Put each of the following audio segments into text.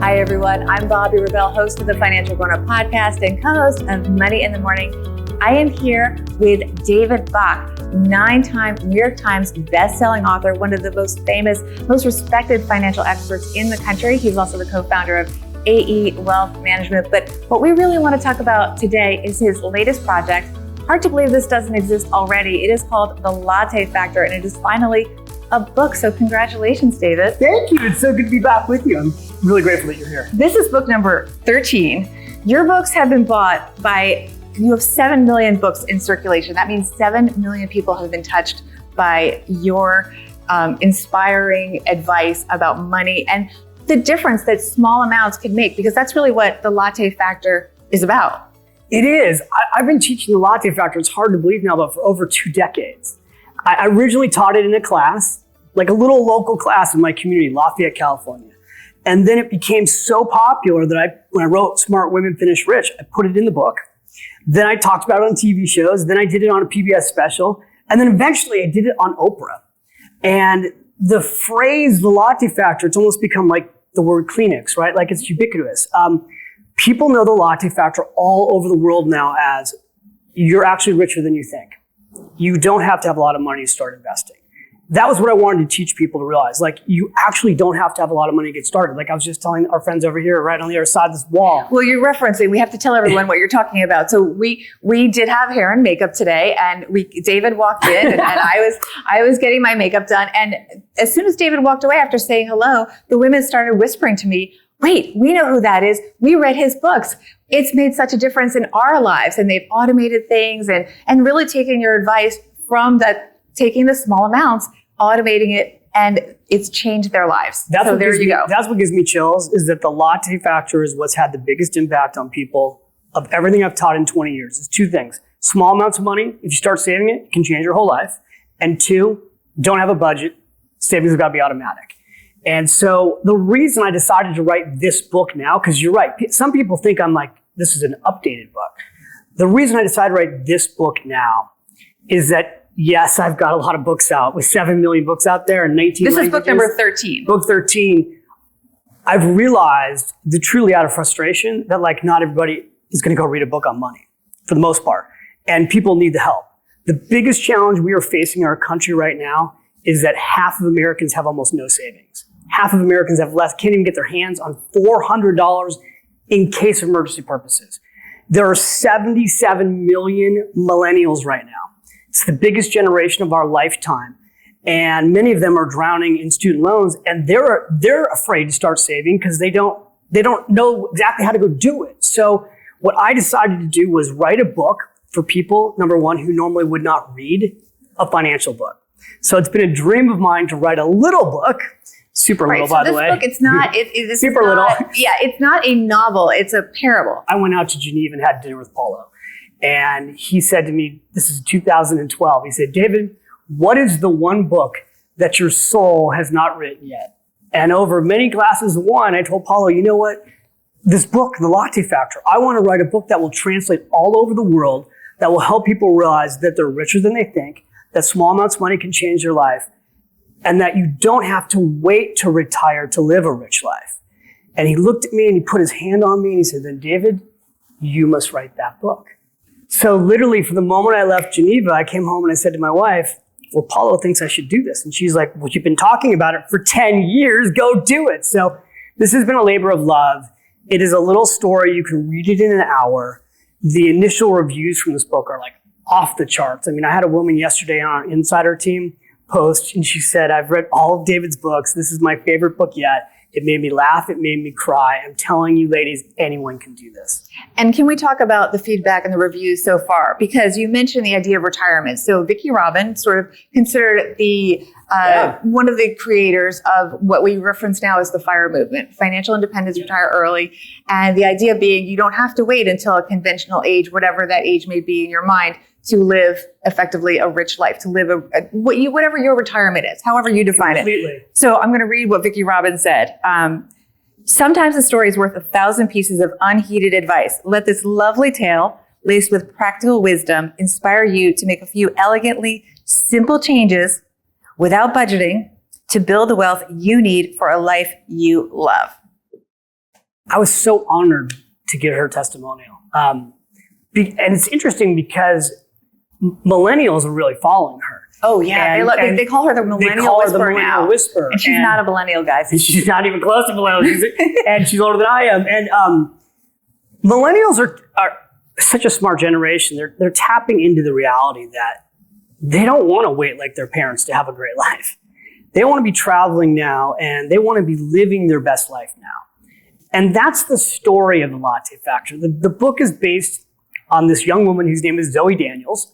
Hi, everyone. I'm Bobbi Rebell, host of the Financial Grown Up podcast and co-host of Money in the Morning. I am here with David Bach, 9-time New York Times best-selling author, one of the most famous, most respected financial experts in the country. He's also the co-founder of AE Wealth Management. But what we really want to talk about today is his latest project. Hard to believe this doesn't exist already. It is called The Latte Factor, and it is finally a book. So congratulations, David. Thank you. It's so good to be back with you. I'm really grateful that you're here. This is book number 13. Your books have been bought by, you have 7 million books in circulation. That means 7 million people have been touched by your inspiring advice about money and the difference that small amounts can make, because that's really what the Latte Factor is about. It is. I've been teaching the Latte Factor, it's hard to believe now, but for over 2 decades. I originally taught it in a class, like a little local class in my community, Lafayette, California. And then it became so popular that when I wrote Smart Women Finish Rich, I put it in the book. Then I talked about it on TV shows. Then I did it on a PBS special. And then eventually I did it on Oprah. And the phrase, the Latte Factor, it's almost become like the word Kleenex, right? Like it's ubiquitous. People know the Latte Factor all over the world now as you're actually richer than you think. You don't have to have a lot of money to start investing. That was what I wanted to teach people to realize. Like, you actually don't have to have a lot of money to get started. Like I was just telling our friends over here, right on the other side of this wall. Well, you're referencing, we have to tell everyone what you're talking about. So we did have hair and makeup today, and David walked in and I was getting my makeup done. And as soon as David walked away after saying hello, the women started whispering to me, wait, we know who that is. We read his books. It's made such a difference in our lives, and they've automated things and really taking your advice from that, taking the small amounts, automating it, and it's changed their lives. So there you go. That's what gives me chills, is that the Latte Factor is what's had the biggest impact on people of everything I've taught in 20 years. It's 2 things. Small amounts of money, if you start saving it, it can change your whole life. And 2, don't have a budget. Savings have got to be automatic. And so the reason I decided to write this book now, because you're right, some people think I'm like, this is an updated book. The reason I decided to write this book now is that, yes, I've got a lot of books out with 7 million books out there and 19 This languages. is book number 13. Book 13. I've realized, truly out of frustration, that like not everybody is going to go read a book on money for the most part. And people need the help. The biggest challenge we are facing in our country right now is that half of Americans have almost no savings. Half of Americans have less, can't even get their hands on $400 in case of emergency purposes. There are 77 million millennials right now. It's the biggest generation of our lifetime. And many of them are drowning in student loans, and they're afraid to start saving because they don't know exactly how to go do it. So what I decided to do was write a book for people, number one, who normally would not read a financial book. So it's been a dream of mine to write a little book, super little, by the way. This book, it's not, it's super little. Yeah, it's not a novel, it's a parable. I went out to Geneva and had dinner with Paulo. And he said to me, this is 2012, he said, David, what is the one book that your soul has not written yet? And over many glasses of wine, I told Paulo, you know what? This book, The Latte Factor, I want to write a book that will translate all over the world, that will help people realize that they're richer than they think, that small amounts of money can change their life, and that you don't have to wait to retire to live a rich life. And he looked at me and he put his hand on me and he said, then David, you must write that book. So literally from the moment I left Geneva, I came home and I said to my wife, well, Paulo thinks I should do this. And she's like, well, you've been talking about it for 10 years, go do it. So this has been a labor of love. It is a little story. You can read it in an hour. The initial reviews from this book are like off the charts. I mean, I had a woman yesterday on our Insider team post, and she said, I've read all of David's books. This is my favorite book yet. It made me laugh. It made me cry. I'm telling you, ladies, anyone can do this. And can we talk about the feedback and the reviews so far? Because you mentioned the idea of retirement. So Vicki Robin, sort of considered the one of the creators of what we reference now as the FIRE movement, financial independence, retire early. And the idea being you don't have to wait until a conventional age, whatever that age may be in your mind, to live effectively a rich life, to live whatever your retirement is, however you define it. So I'm going to read what Vicki Robin said. Sometimes a story is worth 1,000 pieces of unheeded advice. Let this lovely tale, laced with practical wisdom, inspire you to make a few elegantly simple changes without budgeting to build the wealth you need for a life you love. I was so honored to get her testimonial. And it's interesting because millennials are really following her. Oh, yeah. They call her the millennial whisperer. And she's not a millennial, guys. She's not even close to millennial. And she's older than I am. And millennials are such a smart generation. They're tapping into the reality that they don't want to wait like their parents to have a great life. They want to be traveling now, and they want to be living their best life now. And that's the story of the Latte Factor. The book is based on this young woman whose name is Zoe Daniels.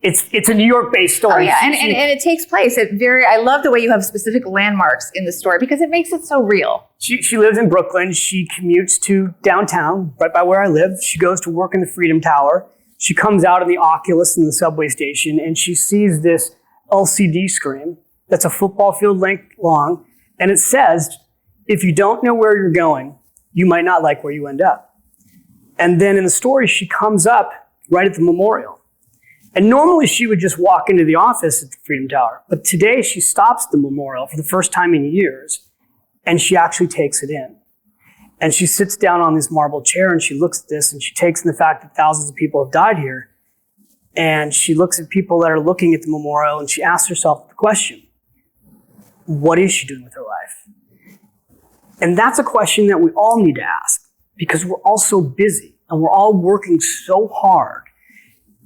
It's a New York-based story. Oh, yeah, and it takes place at I love the way you have specific landmarks in the story because it makes it so real. She lives in Brooklyn. She commutes to downtown, right by where I live. She goes to work in the Freedom Tower. She comes out in the Oculus in the subway station, and she sees this LCD screen that's a football field length long, and it says, if you don't know where you're going, you might not like where you end up. And then in the story, she comes up right at the memorial. And normally she would just walk into the office at the Freedom Tower. But today she stops at the memorial for the first time in years, and she actually takes it in. And she sits down on this marble chair and she looks at this and she takes in the fact that thousands of people have died here. And she looks at people that are looking at the memorial and she asks herself the question, what is she doing with her life? And that's a question that we all need to ask because we're all so busy and we're all working so hard.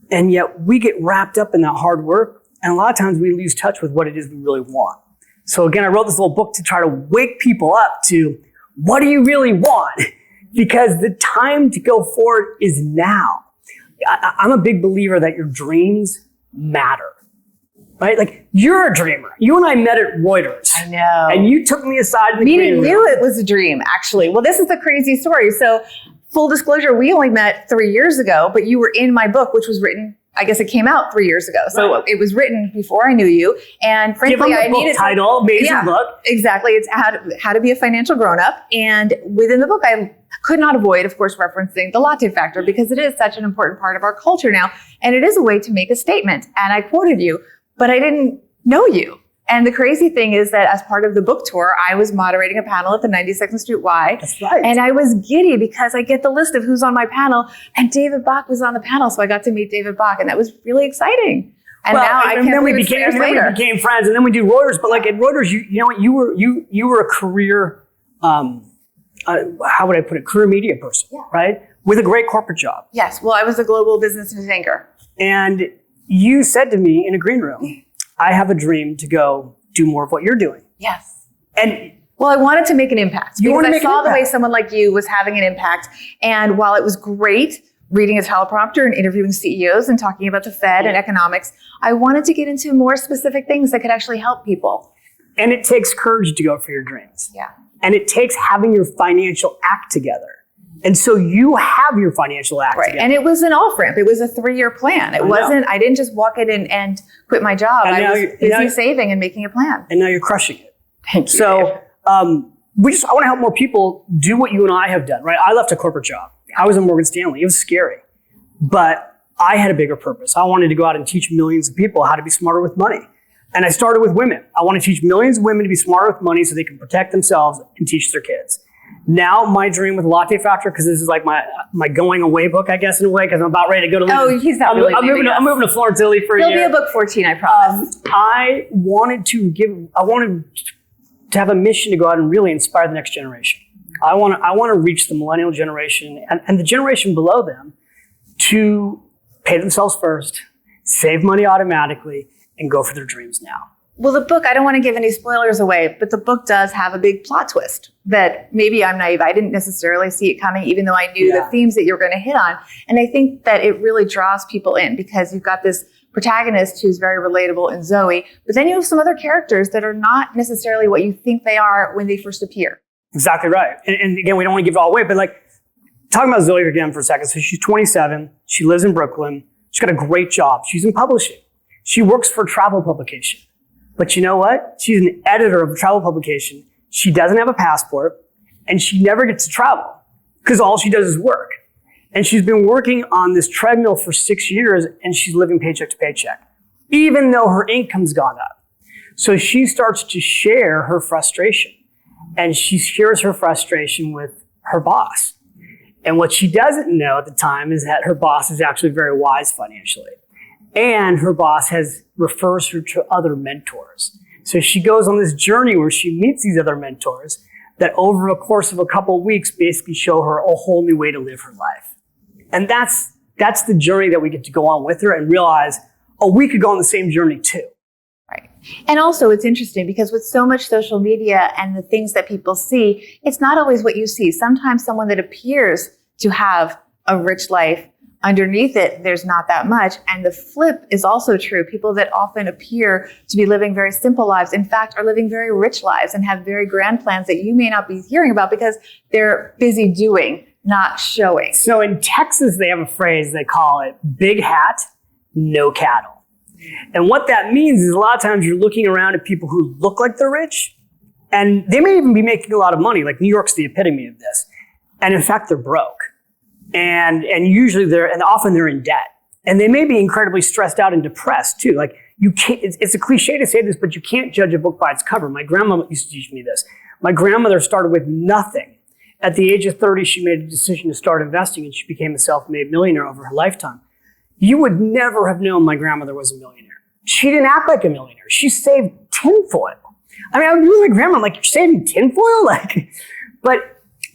And yet we get wrapped up in that hard work. And a lot of times we lose touch with what it is we really want. So again, I wrote this little book to try to wake people up to what do you really want? Because the time to go forward is now. I'm a big believer that your dreams matter. Right? Like, you're a dreamer. You and I met at Reuters. I know. And you took me aside in the green room. Meeting you, it was a dream, actually. Well, this is the crazy story. So, full disclosure, we only met 3 years ago, but you were in my book, which was written, I guess it came out 3 years ago. So, right. It was written before I knew you. And frankly, I needed title, amazing book. Exactly. It's how to be a financial grown-up. And within the book, I could not avoid, of course, referencing the Latte Factor because it is such an important part of our culture now. And it is a way to make a statement. And I quoted you, but I didn't know you. And the crazy thing is that as part of the book tour, I was moderating a panel at the 92nd Street Y. That's right. And I was giddy because I get the list of who's on my panel, and David Bach was on the panel. So I got to meet David Bach, and that was really exciting. And now I can't believe it's 3 years later. We became friends, and then we do Reuters. But like at Reuters, you know what? You were a career, how would I put it? Career media person, right? With a great corporate job. Yes. Well, I was a global business news anchor. And you said to me in a green room, I have a dream to go do more of what you're doing. Yes. And well, I wanted to make an impact because I saw the way someone like you was having an impact. And while it was great reading a teleprompter and interviewing CEOs and talking about the Fed and economics, I wanted to get into more specific things that could actually help people. And it takes courage to go for your dreams. Yeah. And it takes having your financial act together. And so you have your financial act together. And it was an off-ramp. It was a 3-year plan. It wasn't, I didn't just walk in and quit my job. I was busy saving and making a plan. And now you're crushing it. Thank you. So I want to help more people do what you and I have done, right? I left a corporate job. I was in Morgan Stanley. It was scary. But I had a bigger purpose. I wanted to go out and teach millions of people how to be smarter with money. And I started with women. I want to teach millions of women to be smarter with money so they can protect themselves and teach their kids. Now my dream with Latte Factor, because this is like my going away book, I guess, in a way, because I'm about ready to go to live. Oh, he's not really I'm moving to Florence, Italy for a year. There'll be a book 14, I promise. I wanted to have a mission to go out and really inspire the next generation. I want to reach the millennial generation and the generation below them to pay themselves first, save money automatically, and go for their dreams now. Well, the book, I don't want to give any spoilers away, but the book does have a big plot twist that maybe I'm naive. I didn't necessarily see it coming, even though I knew the themes that you're going to hit on. And I think that it really draws people in because you've got this protagonist who's very relatable in Zoe, but then you have some other characters that are not necessarily what you think they are when they first appear. Exactly right. And again, we don't want to give it all away, but like talking about Zoe again for a second. So she's 27. She lives in Brooklyn. She's got a great job. She's in publishing. She works for a travel publication. But you know what? She's an editor of a travel publication. She doesn't have a passport, and she never gets to travel because all she does is work. And she's been working on this treadmill for 6 years, and she's living paycheck to paycheck, even though her income's gone up. So she starts to share her frustration, and she shares her frustration with her boss. And what she doesn't know at the time is that her boss is actually very wise financially. And her boss refers her to other mentors. So she goes on this journey where she meets these other mentors that over a course of a couple of weeks basically show her a whole new way to live her life. And that's the journey that we get to go on with her and realize, oh, we could go on the same journey too. Right. And also it's interesting because with so much social media and the things that people see, it's not always what you see. Sometimes someone that appears to have a rich life, underneath it, there's not that much. And the flip is also true. People that often appear to be living very simple lives, in fact, are living very rich lives and have very grand plans that you may not be hearing about because they're busy doing, not showing. So in Texas, they have a phrase, they call it big hat, no cattle. And what that means is a lot of times you're looking around at people who look like they're rich, and they may even be making a lot of money. Like New York's the epitome of this. And in fact, they're broke. And usually often they're in debt. And they may be incredibly stressed out and depressed too. Like you can't, it's a cliche to say this, but you can't judge a book by its cover. My grandmama used to teach me this. My grandmother started with nothing. At the age of 30, she made a decision to start investing and she became a self-made millionaire over her lifetime. You would never have known my grandmother was a millionaire. She didn't act like a millionaire. She saved tinfoil. I mean, I would be with my grandma, like, you're saving tinfoil? But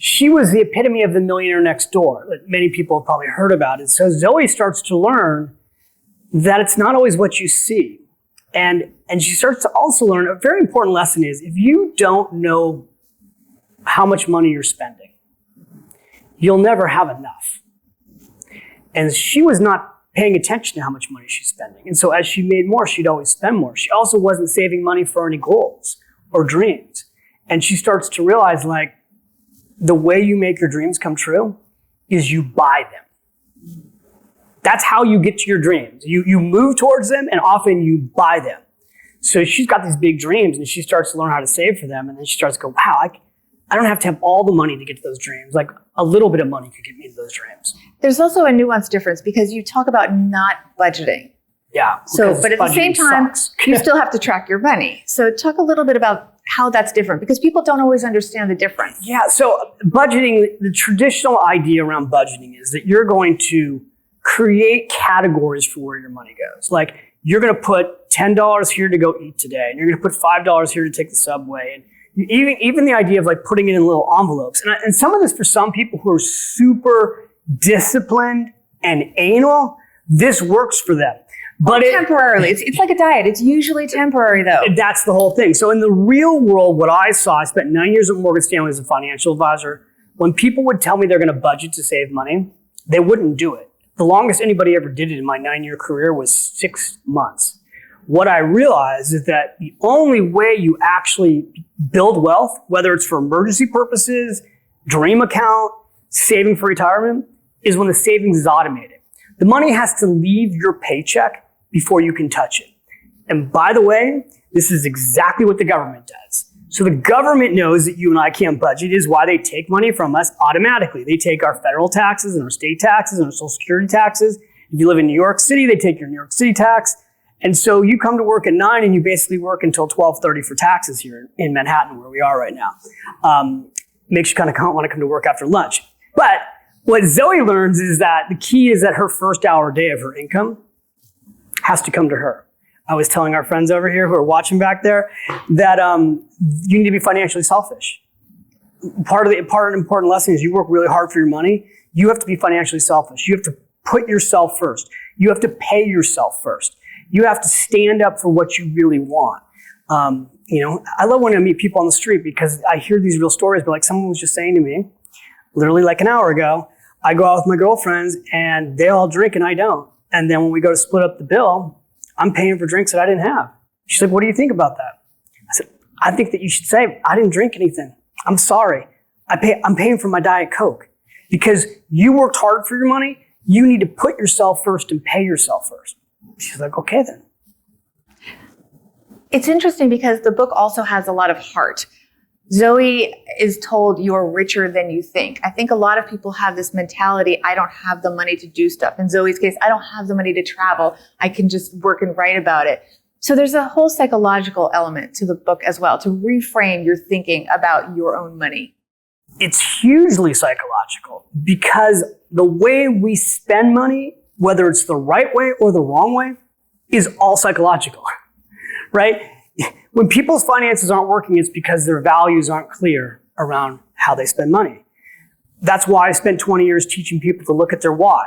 she was the epitome of the millionaire next door that many people have probably heard about. And so Zoe starts to learn that it's not always what you see. And she starts to also learn a very important lesson is if you don't know how much money you're spending, you'll never have enough. And she was not paying attention to how much money she's spending. And so as she made more, she'd always spend more. She also wasn't saving money for any goals or dreams. And she starts to realize, like, the way you make your dreams come true is you buy them. That's how you get to your dreams. You move towards them, and often you buy them. So she's got these big dreams, and she starts to learn how to save for them. And then she starts to go, wow, I don't have to have all the money to get to those dreams. Like a little bit of money could get me to those dreams. There's also a nuanced difference because you talk about not budgeting. Yeah. So, but at the same time, you still have to track your money. So talk a little bit about how that's different because people don't always understand the difference. Yeah. So budgeting, the traditional idea around budgeting is that you're going to create categories for where your money goes. Like you're going to put $10 here to go eat today, and you're going to put $5 here to take the subway. And even the idea of like putting it in little envelopes. And some of this for some people who are super disciplined and anal, this works for them. But temporarily. It's like a diet. It's usually temporary though. That's the whole thing. So in the real world, what I saw, I spent 9 years at Morgan Stanley as a financial advisor. When people would tell me they're going to budget to save money, they wouldn't do it. The longest anybody ever did it in my 9-year career was 6 months. What I realized is that the only way you actually build wealth, whether it's for emergency purposes, dream account, saving for retirement, is when the savings is automated. The money has to leave your paycheck before you can touch it. And by the way, this is exactly what the government does. So the government knows that you and I can't budget, is why they take money from us automatically. They take our federal taxes and our state taxes and our social security taxes. If you live in New York City, they take your New York City tax. And so you come to work at 9 and you basically work until 12:30 for taxes here in Manhattan, where we are right now. Makes you kind of want to come to work after lunch. But what Zoe learns is that the key is that her first hour a day of her income has to come to her. I was telling our friends over here who are watching back there that you need to be financially selfish. Part of an important lesson is you work really hard for your money. You have to be financially selfish. You have to put yourself first. You have to pay yourself first. You have to stand up for what you really want. I love when I meet people on the street because I hear these real stories, but like someone was just saying to me, literally like an hour ago, I go out with my girlfriends and they all drink and I don't. And then when we go to split up the bill, I'm paying for drinks that I didn't have. She's like, what do you think about that? I said, I think that you should say, I didn't drink anything. I'm sorry. I'm paying for my Diet Coke. Because you worked hard for your money, you need to put yourself first and pay yourself first. She's like, okay then. It's interesting because the book also has a lot of heart. Zoe is told you're richer than you think. I think a lot of people have this mentality, I don't have the money to do stuff. In Zoe's case, I don't have the money to travel. I can just work and write about it. So there's a whole psychological element to the book as well, to reframe your thinking about your own money. It's hugely psychological because the way we spend money, whether it's the right way or the wrong way, is all psychological, right? When people's finances aren't working, it's because their values aren't clear around how they spend money. That's why I spent 20 years teaching people to look at their why.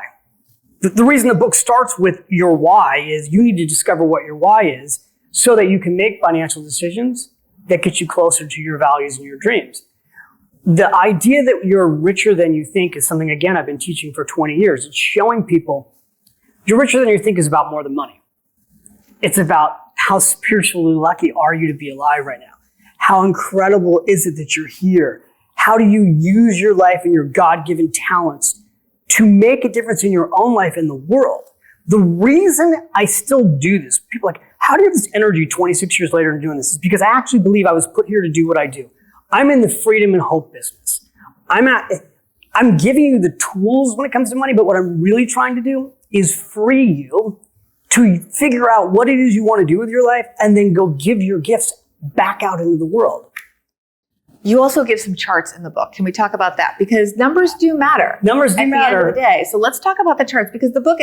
The reason the book starts with your why is you need to discover what your why is so that you can make financial decisions that get you closer to your values and your dreams. The idea that you're richer than you think is something, again, I've been teaching for 20 years. It's showing people you're richer than you think is about more than money. It's about how spiritually lucky are you to be alive right now? How incredible is it that you're here? How do you use your life and your God-given talents to make a difference in your own life and the world? The reason I still do this, people are like, how do you have this energy 26 years later and doing this? Is because I actually believe I was put here to do what I do. I'm in the freedom and hope business. I'm giving you the tools when it comes to money, but what I'm really trying to do is free you to figure out what it is you want to do with your life and then go give your gifts back out into the world. You also give some charts in the book. Can we talk about that? Because numbers do matter. Numbers do matter. At the end of the day. So let's talk about the charts because the book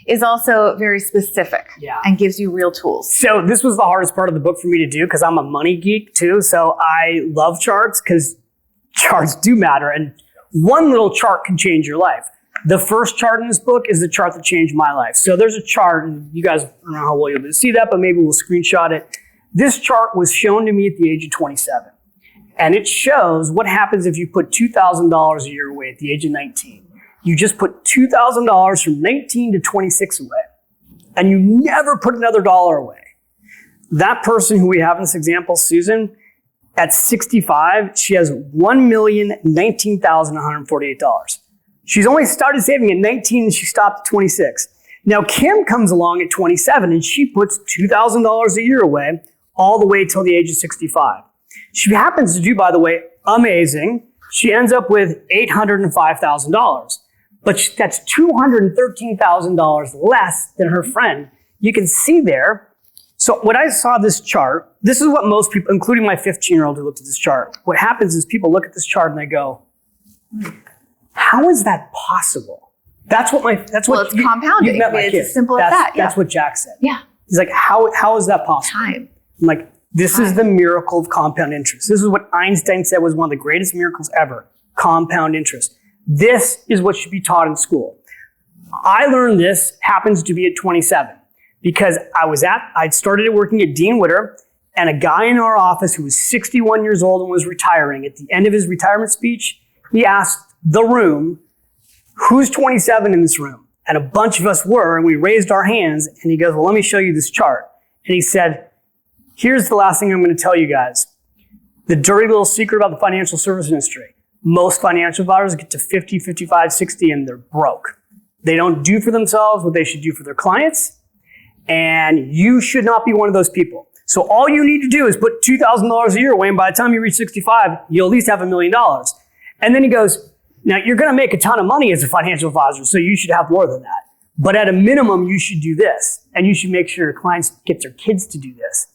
is also very specific and gives you real tools. So this was the hardest part of the book for me to do because I'm a money geek too. So I love charts because charts do matter. And one little chart can change your life. The first chart in this book is the chart that changed my life. So there's a chart, and you guys, I don't know how well you'll be able to see that, but maybe we'll screenshot it. This chart was shown to me at the age of 27. And it shows what happens if you put $2,000 a year away at the age of 19. You just put $2,000 from 19 to 26 away. And you never put another dollar away. That person who we have in this example, Susan, at 65, she has $1,019,148. She's only started saving at 19 and she stopped at 26. Now Kim comes along at 27 and she puts $2,000 a year away all the way till the age of 65. She happens to do, by the way, amazing. She ends up with $805,000, but that's $213,000 less than her friend. You can see there. So when I saw this chart, this is what most people, including my 15-year-old who looked at this chart, what happens is people look at this chart and they go, how is that possible? It's compounding. You met my it's kid. As simple as that. That's what Jack said. Yeah. He's like, how is that possible? Time. I'm like, this is the miracle of compound interest. This is what Einstein said was one of the greatest miracles ever, compound interest. This is what should be taught in school. I learned this, happens to be at 27, because I'd started working at Dean Witter, and a guy in our office who was 61 years old and was retiring, at the end of his retirement speech, he asked the room, who's 27 in this room? And a bunch of us were, and we raised our hands, and he goes, well, let me show you this chart. And he said, here's the last thing I'm going to tell you guys. The dirty little secret about the financial service industry. Most financial advisors get to 50, 55, 60, and they're broke. They don't do for themselves what they should do for their clients, and you should not be one of those people. So all you need to do is put $2,000 a year away, and by the time you reach 65, you'll at least have $1 million. And then he goes, now you're going to make a ton of money as a financial advisor, so you should have more than that. But at a minimum, you should do this, and you should make sure your clients get their kids to do this.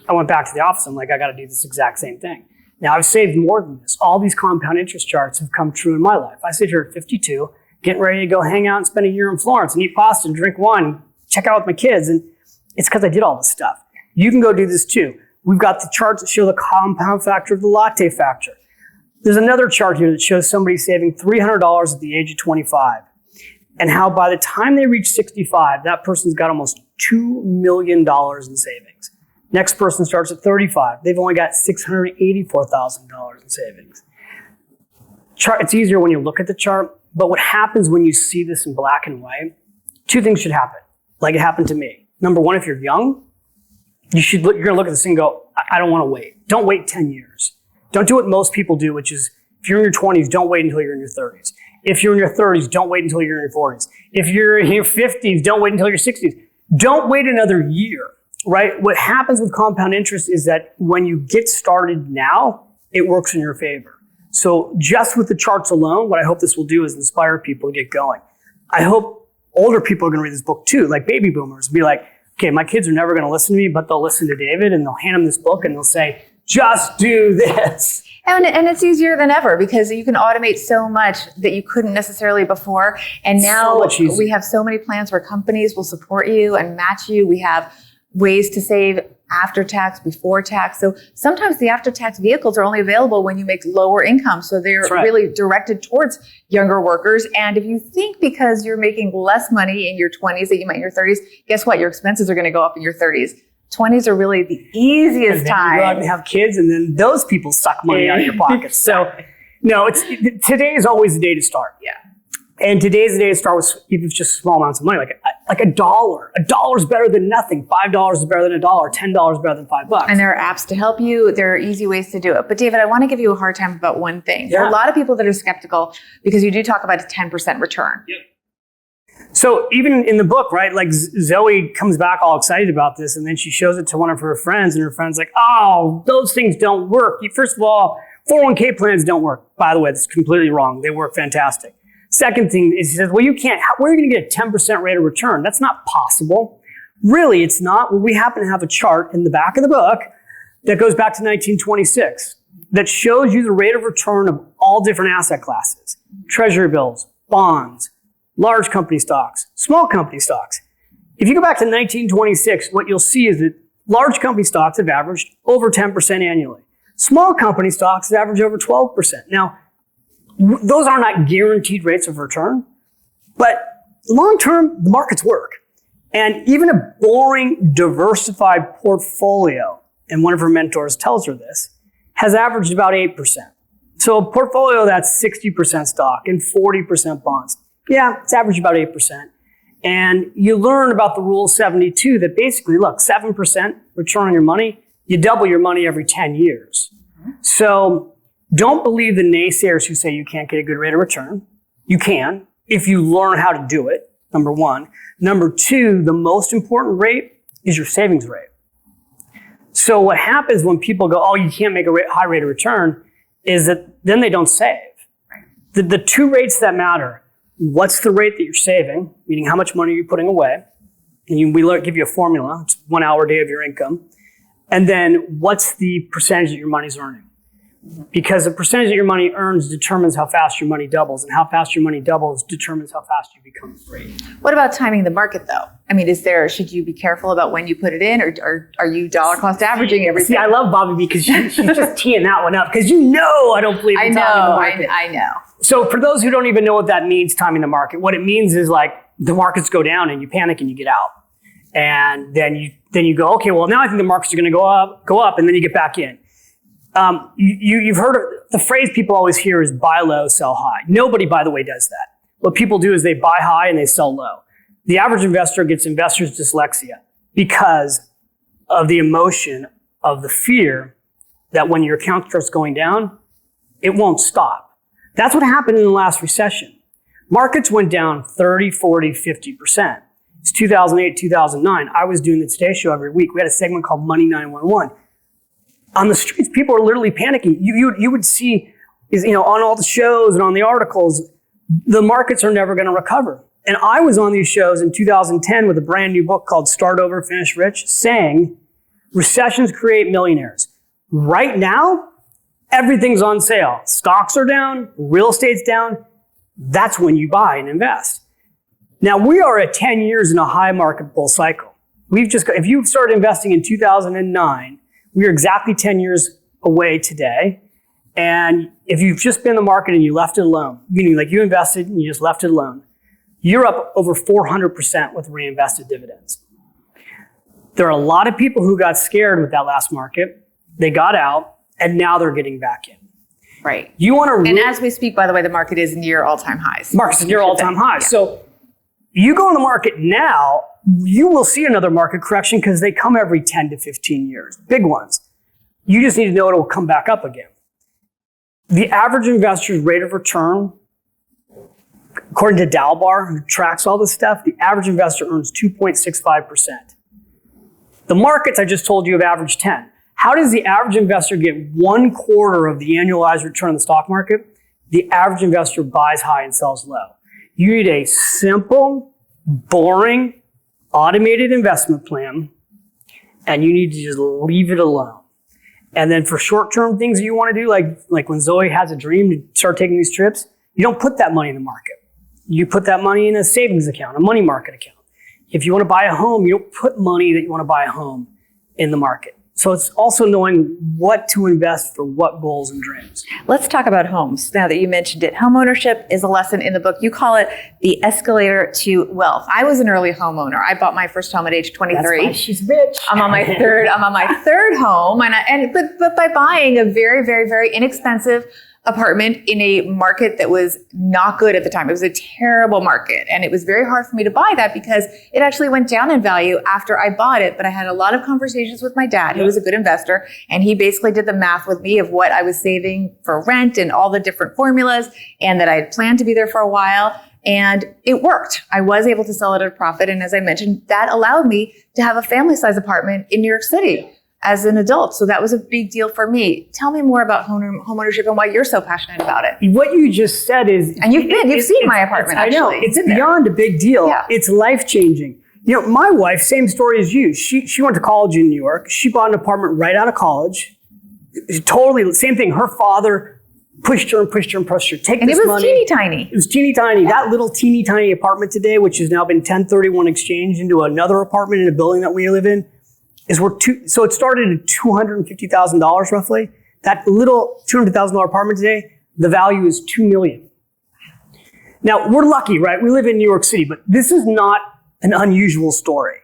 I went back to the office. I'm like, I got to do this exact same thing. Now I've saved more than this. All these compound interest charts have come true in my life. I sit here at 52, getting ready to go hang out and spend a year in Florence and eat pasta and drink wine and check out with my kids. And it's because I did all this stuff. You can go do this too. We've got the charts that show the compound factor of the Latte Factor. There's another chart here that shows somebody saving $300 at the age of 25. And how by the time they reach 65, that person's got almost $2 million in savings. Next person starts at 35. They've only got $684,000 in savings. It's easier when you look at the chart, but what happens when you see this in black and white, two things should happen, like it happened to me. Number one, if you're young, you're going to look at this and go, I don't want to wait. Don't wait 10 years. Don't do what most people do, which is if you're in your 20s, don't wait until you're in your 30s. If you're in your 30s, don't wait until you're in your 40s. If you're in your 50s, don't wait until your 60s. Don't wait another year. Right? What happens with compound interest is that when you get started now, it works in your favor. So just with the charts alone, what I hope this will do is inspire people to get going. I hope older people are going to read this book too, like baby boomers, be like, okay, my kids are never going to listen to me, but they'll listen to David and they'll hand him this book and they'll say, just do this. And it's easier than ever because you can automate so much that you couldn't necessarily before. And now we have so many plans where companies will support you and match you. We have ways to save after tax, before tax. So sometimes the after tax vehicles are only available when you make lower income. So they're really directed towards younger workers. And if you think because you're making less money in your 20s that you might in your 30s, guess what? Your expenses are going to go up in your 30s. 20s are really the easiest time. You go out and have kids, and then those people suck money out of your pockets. So, no, today is always the day to start. Yeah. And today's the day to start with even just small amounts of money, like $1. $1 is better than nothing. $5 is better than $1. $10 is better than $5. And there are apps to help you. There are easy ways to do it. But David, I want to give you a hard time about one thing. There are a lot of people that are skeptical because you do talk about a 10% return. Yep. So even in the book, right, like Zoe comes back all excited about this, and then she shows it to one of her friends, and her friend's like, oh, those things don't work. First of all, 401k plans don't work. By the way, that's completely wrong. They work fantastic. Second thing is, he says, well, you can't, where are you going to get a 10% rate of return? That's not possible. Really, it's not. Well, we happen to have a chart in the back of the book that goes back to 1926 that shows you the rate of return of all different asset classes: treasury bills, bonds, large company stocks, small company stocks. If you go back to 1926, what you'll see is that large company stocks have averaged over 10% annually. Small company stocks have averaged over 12%. Now, those are not guaranteed rates of return, but long-term, the markets work. And even a boring, diversified portfolio, and one of her mentors tells her this, has averaged about 8%. So a portfolio that's 60% stock and 40% bonds. Yeah, it's averaged about 8%. And you learn about the rule 72 that basically, look, 7% return on your money, you double your money every 10 years. So don't believe the naysayers who say you can't get a good rate of return. You can, if you learn how to do it, number one. Number two, the most important rate is your savings rate. So what happens when people go, oh, you can't make a high rate of return, is that then they don't save. The two rates that matter: what's the rate that you're saving, meaning how much money you're putting away, and we give you a formula, it's 1 hour a day of your income, and then what's the percentage that your money's earning. Because the percentage that your money earns determines how fast your money doubles, and how fast your money doubles determines how fast you become free. What about timing the market, though? I mean, should you be careful about when you put it in, or are you dollar cost averaging everything? See, I love Bobbi because she's just teeing that one up, because I don't believe in timing the market. I know. So for those who don't even know what that means, timing the market, what it means is like the markets go down and you panic and you get out. And then you go, okay, well, now I think the markets are going to go up, and then you get back in. You've heard of the phrase people always hear is buy low, sell high. Nobody, by the way, does that. What people do is they buy high and they sell low. The average investor gets investor's dyslexia because of the emotion of the fear that when your account starts going down, it won't stop. That's what happened in the last recession. Markets went down 30, 40, 50%. It's 2008, 2009. I was doing the Today Show every week. We had a segment called Money 911. On the streets, people are literally panicking. You would see, on all the shows and on the articles, the markets are never going to recover. And I was on these shows in 2010 with a brand new book called Start Over, Finish Rich, saying recessions create millionaires. Right now, everything's on sale. Stocks are down, real estate's down. That's when you buy and invest. Now, we are at 10 years in a high market bull cycle. If you started investing in 2009, we are exactly 10 years away today. And if you've just been in the market and you left it alone, meaning like you invested and you just left it alone, you're up over 400% with reinvested dividends. There are a lot of people who got scared with that last market. They got out, and now they're getting back in. Right. And as we speak, by the way, the market is near all-time highs. Market's near all-time highs. Yeah. So you go in the market now, you will see another market correction because they come every 10 to 15 years, big ones. You just need to know it will come back up again. The average investor's rate of return, according to Dalbar, who tracks all this stuff, the average investor earns 2.65%. The markets I just told you have averaged 10. How does the average investor get 1/4 of the annualized return in the stock market? The average investor buys high and sells low. You need a simple, boring, automated investment plan, and you need to just leave it alone. And then for short-term things that you want to do, like when Zoe has a dream to start taking these trips, you don't put that money in the market. You put that money in a savings account, a money market account. If you want to buy a home, you don't put money that you want to buy a home in the market. So it's also knowing what to invest for what goals and dreams. Let's talk about homes now that you mentioned it. Home ownership is a lesson in the book. You call it the escalator to wealth. I was an early homeowner. I bought my first home at age 23. That's why she's rich. I'm on my third home, but by buying a very, very, very inexpensive apartment in a market that was not good at the time. It was a terrible market. And it was very hard for me to buy that because it actually went down in value after I bought it. But I had a lot of conversations with my dad, who was a good investor. And he basically did the math with me of what I was saving for rent and all the different formulas, and that I had planned to be there for a while. And it worked. I was able to sell it at a profit. And as I mentioned, that allowed me to have a family-size apartment in New York City as an adult. So that was a big deal for me. Tell me more about homeownership and why you're so passionate about it. What you just said is... And you've seen my apartment, actually. I know. It's beyond a big deal. Yeah. It's life-changing. You know, my wife, same story as you. She went to college in New York. She bought an apartment right out of college. Totally, same thing. Her father pushed her and pushed her and pushed her. Take this money. And it was teeny tiny. It was teeny tiny. Yeah. That little teeny tiny apartment today, which has now been 1031 exchanged into another apartment in a building that we live in, is worth so it started at $250,000 roughly. That little $200,000 apartment today, the value is $2 million. Now, we're lucky, right? We live in New York City, but this is not an unusual story.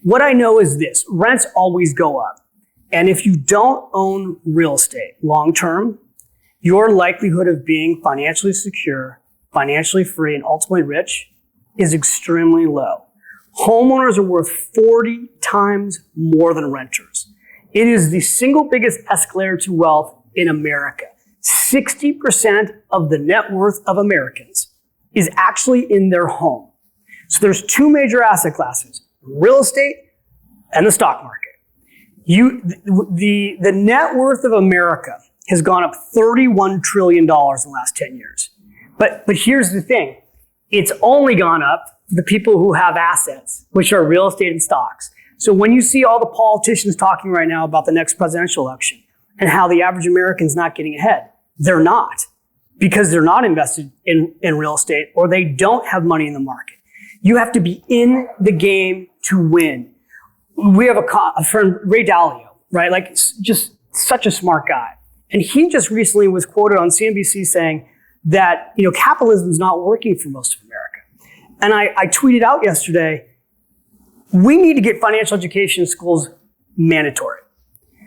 What I know is this: rents always go up. And if you don't own real estate long-term, your likelihood of being financially secure, financially free, and ultimately rich is extremely low. Homeowners are worth 40 times more than renters. It is the single biggest escalator to wealth in America. 60% of the net worth of Americans is actually in their home. So there's two major asset classes: real estate and the stock market. The net worth of America has gone up $31 trillion in the last 10 years. But here's the thing. It's only gone up for the people who have assets, which are real estate and stocks. So when you see all the politicians talking right now about the next presidential election and how the average American's not getting ahead, they're not, because they're not invested in real estate, or they don't have money in the market. You have to be in the game to win. We have a friend, Ray Dalio, right? Like, just such a smart guy. And he just recently was quoted on CNBC saying that, capitalism is not working for most of America. And I tweeted out yesterday, we need to get financial education in schools mandatory.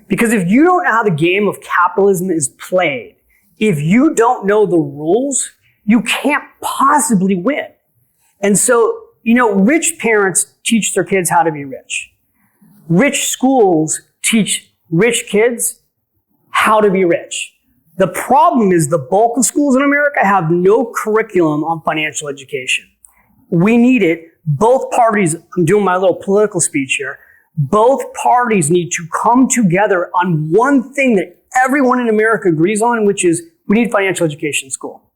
Because if you don't know how the game of capitalism is played, if you don't know the rules, you can't possibly win. And so, rich parents teach their kids how to be rich. Rich schools teach rich kids how to be rich. The problem is the bulk of schools in America have no curriculum on financial education. We need it. Both parties, I'm doing my little political speech here, both parties need to come together on one thing that everyone in America agrees on, which is we need financial education in school.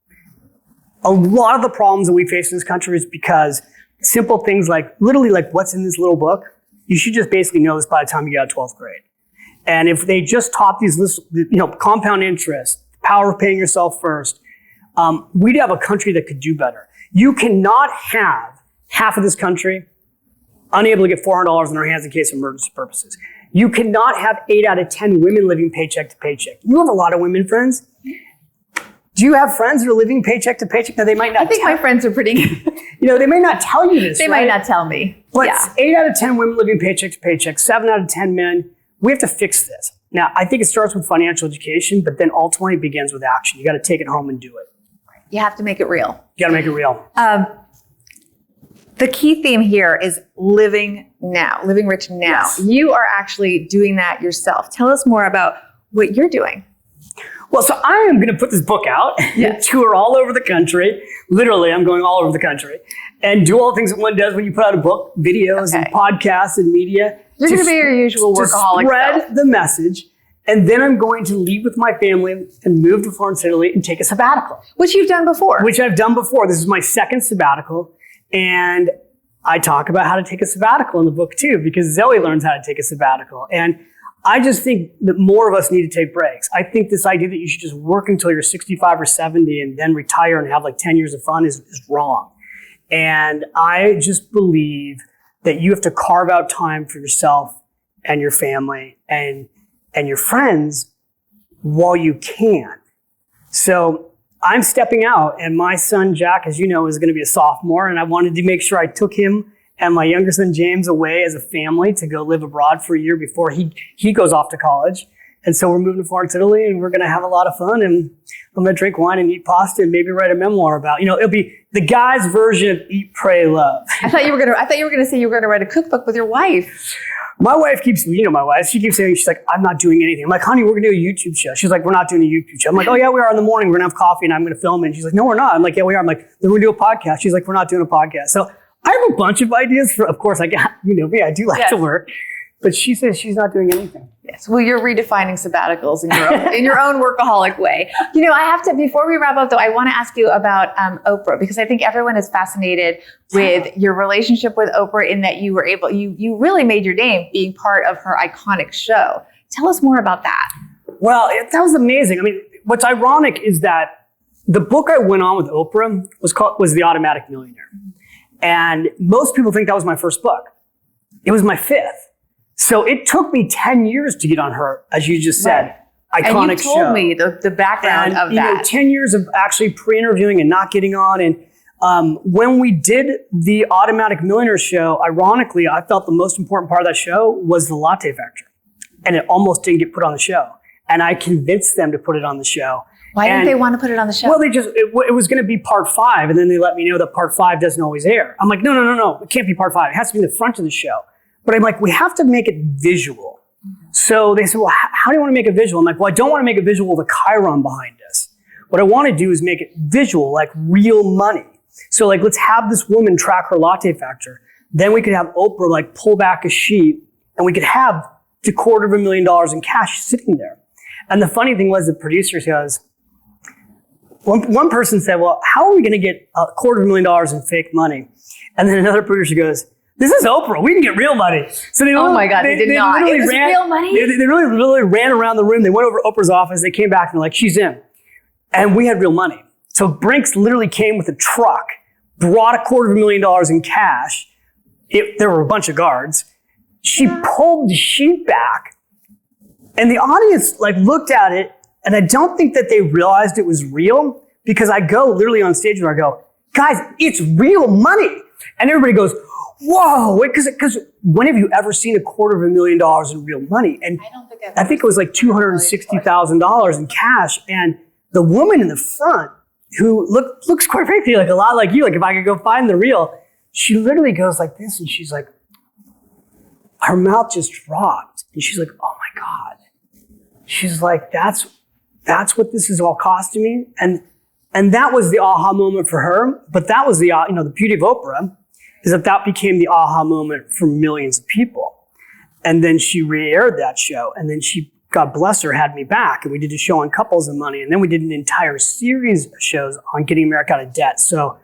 A lot of the problems that we face in this country is because simple things literally like what's in this little book, you should just basically know this by the time you get out of 12th grade. And if they just taught these, compound interest, power of paying yourself first, we'd have a country that could do better. You cannot have half of this country unable to get $400 in their hands in case of emergency purposes. You cannot have 8 out of 10 women living paycheck to paycheck. You have a lot of women friends. Do you have friends that are living paycheck to paycheck? Now, they might not. I think my friends are pretty good. They may not tell you this. They might not tell me. But 8 out of 10 women living paycheck to paycheck, 7 out of 10 men. We have to fix this. Now, I think it starts with financial education, but then ultimately it begins with action. You got to take it home and do it. You have to make it real. You got to make it real. The key theme here is living now, living rich now. Yes. You are actually doing that yourself. Tell us more about what you're doing. Well, so I am going to put this book out, tour all over the country. Literally, I'm going all over the country and do all the things that one does when you put out a book, videos and podcasts and media. You're going to be your usual workaholic. To spread the message. And then I'm going to leave with my family and move to Florence, Italy and take a sabbatical. Which you've done before. Which I've done before. This is my second sabbatical. And I talk about how to take a sabbatical in the book too, because Zoe learns how to take a sabbatical. And I just think that more of us need to take breaks. I think this idea that you should just work until you're 65 or 70 and then retire and have like 10 years of fun is wrong. And I just believe that you have to carve out time for yourself and your family and your friends while you can. So I'm stepping out, and my son Jack, as you know, is going to be a sophomore, and I wanted to make sure I took him and my younger son James away as a family to go live abroad for a year before he goes off to college. And so we're moving to Florence, Italy, and we're going to have a lot of fun, and I'm going to drink wine and eat pasta and maybe write a memoir about, it'll be the guy's version of Eat, Pray, Love. I thought you were going to say you were going to write a cookbook with your wife. My wife keeps, my wife, she keeps saying, she's like, I'm not doing anything. I'm like, honey, we're going to do a YouTube show. She's like, we're not doing a YouTube show. I'm like, oh yeah, we are in the morning. We're going to have coffee and I'm going to film it. And she's like, no, we're not. I'm like, yeah, we are. I'm like, then we're going to do a podcast. She's like, we're not doing a podcast. So I have a bunch of ideas for, of course, I got, me, I do like to work, but she says she's not doing anything. Yes. Well, you're redefining sabbaticals in your own workaholic way. I have to, before we wrap up though, I want to ask you about Oprah, because I think everyone is fascinated with your relationship with Oprah in that you were you really made your name being part of her iconic show. Tell us more about that. Well, that was amazing. I mean, what's ironic is that the book I went on with Oprah was The Automatic Millionaire. And most people think that was my first book. It was my fifth. So it took me 10 years to get on her, as you just said, iconic show. And you told me the background of that. 10 years of actually pre-interviewing and not getting on. And when we did the Automatic Millionaire show, ironically, I felt the most important part of that show was the Latte Factor. And it almost didn't get put on the show. And I convinced them to put it on the show. Why didn't they want to put it on the show? Well, it was going to be part 5. And then they let me know that part 5 doesn't always air. I'm like, no. It can't be part 5. It has to be in the front of the show. But I'm like, we have to make it visual. So they said, well, how do you want to make it visual? I'm like, well, I don't want to make it visual with a chyron behind us. What I want to do is make it visual, like real money. So like, let's have this woman track her Latte Factor. Then we could have Oprah like pull back a sheet and we could have $250,000 in cash sitting there. And the funny thing was the producer goes, one person said, well, how are we going to get $250,000 in fake money? And then another producer goes, this is Oprah. We can get real money. So they did not. It was real money? They really ran around the room. They went over to Oprah's office. They came back and they're like, she's in. And we had real money. So Brinks literally came with a truck, brought $250,000 in cash. There were a bunch of guards. She pulled the sheet back and the audience looked at it, and I don't think that they realized it was real, because I go literally on stage and I go, guys, it's real money. And everybody goes, whoa, because when have you ever seen $250,000 in real money? And I think it was like $260,000 in cash. And the woman in the front, who looks quite frankly like a lot like you, like if I could go find the reel, she literally goes like this, and she's like, her mouth just dropped. And she's like, oh my God. She's like, that's what this is all costing me. And that was the aha moment for her. But that was the beauty of Oprah is that became the aha moment for millions of people. And then she re-aired that show. And then she, God bless her, had me back. And we did a show on couples and money. And then we did an entire series of shows on getting America out of debt. So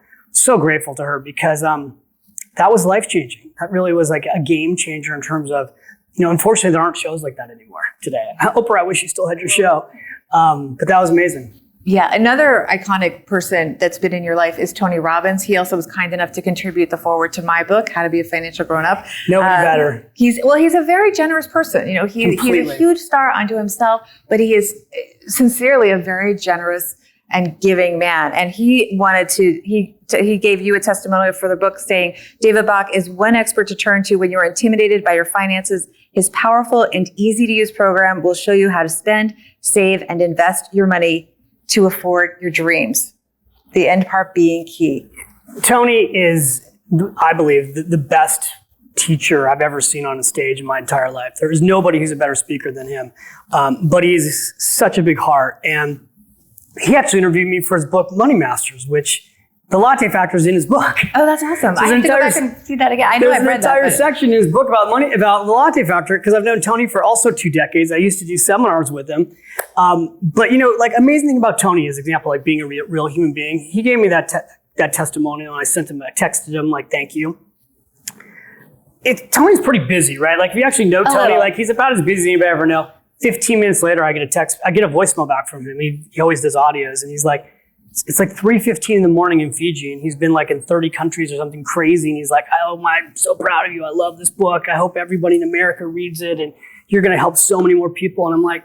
grateful to her, because that was life-changing. That really was like a game changer in terms of, unfortunately, there aren't shows like that anymore today. Oprah, I wish you still had your show. But that was amazing. Yeah, another iconic person that's been in your life is Tony Robbins. He also was kind enough to contribute the foreword to my book, How to Be a Financial Grown-Up. Nobody better. He's a very generous person. He's a huge star unto himself, but he is sincerely a very generous and giving man. And he gave you a testimonial for the book saying, David Bach is one expert to turn to when you're intimidated by your finances. His powerful and easy to use program will show you how to spend, save, and invest your money to afford your dreams. The end part being key. Tony is, I believe, the best teacher I've ever seen on a stage in my entire life. There is nobody who's a better speaker than him. But he is such a big heart. And he actually interviewed me for his book, Money Masters, which the Latte Factor is in his book. Oh, that's awesome. I have to go back and see that again. I know I've read that. There's an entire section in his book about the Latte Factor, because I've known Tony for also 2 decades. I used to do seminars with him. But amazing thing about Tony is, example, like being a real human being. He gave me that testimonial, and I sent him, I texted him like, thank you. Tony's pretty busy, right? Like if you actually know Tony, little. like he's about as busy as anybody ever know. 15 minutes later, I get a voicemail back from him. He always does audios, and he's like, it's like 3:15 in the morning in Fiji, and he's been like in 30 countries or something crazy, and he's like, oh, I'm so proud of you. I love this book. I hope everybody in America reads it, and you're going to help so many more people. And I'm like,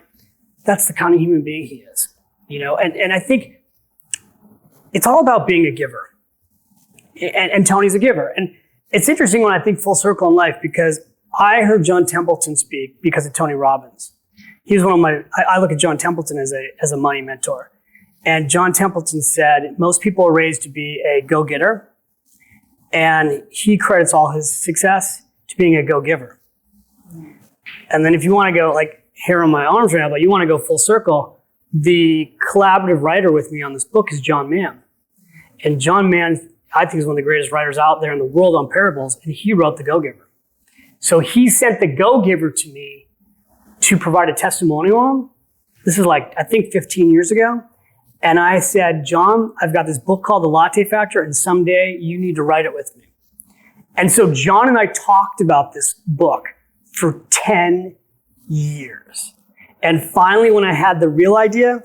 that's the kind of human being he is, you know? And I think it's all about being a giver, and Tony's a giver. And it's interesting when I think full circle in life, because I heard John Templeton speak because of Tony Robbins. He's one of I look at John Templeton as a money mentor. And John Templeton said, most people are raised to be a go-getter, and he credits all his success to being a go-giver. And then if you want to go, like hair on my arms right now, but you want to go full circle, the collaborative writer with me on this book is John Mann. And John Mann, I think, is one of the greatest writers out there in the world on parables, and he wrote The Go-Giver. So he sent The Go-Giver to me to provide a testimonial on. This is like, I think 15 years ago. And I said, John, I've got this book called The Latte Factor, and someday you need to write it with me. And so John and I talked about this book for 10 years. And finally, when I had the real idea,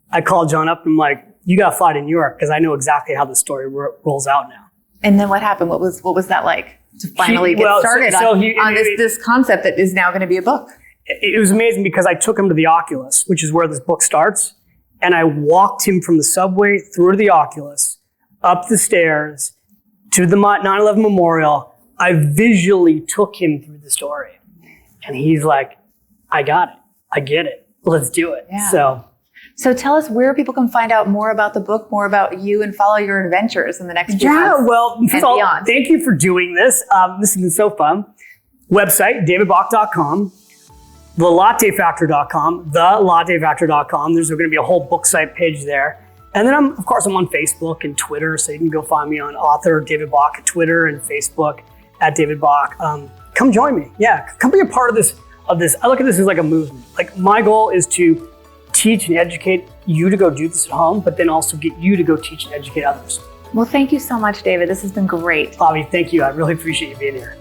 I called John up and I'm like, you got to fly to New York because I know exactly how the story rolls out now. And then what happened? What was that like to finally get started on this concept that is now going to be a book? It was amazing because I took him to the Oculus, which is where this book starts. And I walked him from the subway through to the Oculus, up the stairs, to the 9/11 Memorial. I visually took him through the story. And he's like, I got it. I get it. Let's do it. Yeah. So tell us where people can find out more about the book, more about you, and follow your adventures in the next few months. Yeah, well, first of all, thank you for doing this. This has been so fun. Website, davidbach.com. thelattefactor.com, thelattefactor.com. There's going to be a whole book site page there. And then I'm on Facebook and Twitter, so you can go find me on author David Bach at Twitter and Facebook at David Bach. Come join me. Yeah, come be a part of this. I look at this as like a movement. Like my goal is to teach and educate you to go do this at home, but then also get you to go teach and educate others. Well, thank you so much, David. This has been great. Bobbi, thank you. I really appreciate you being here.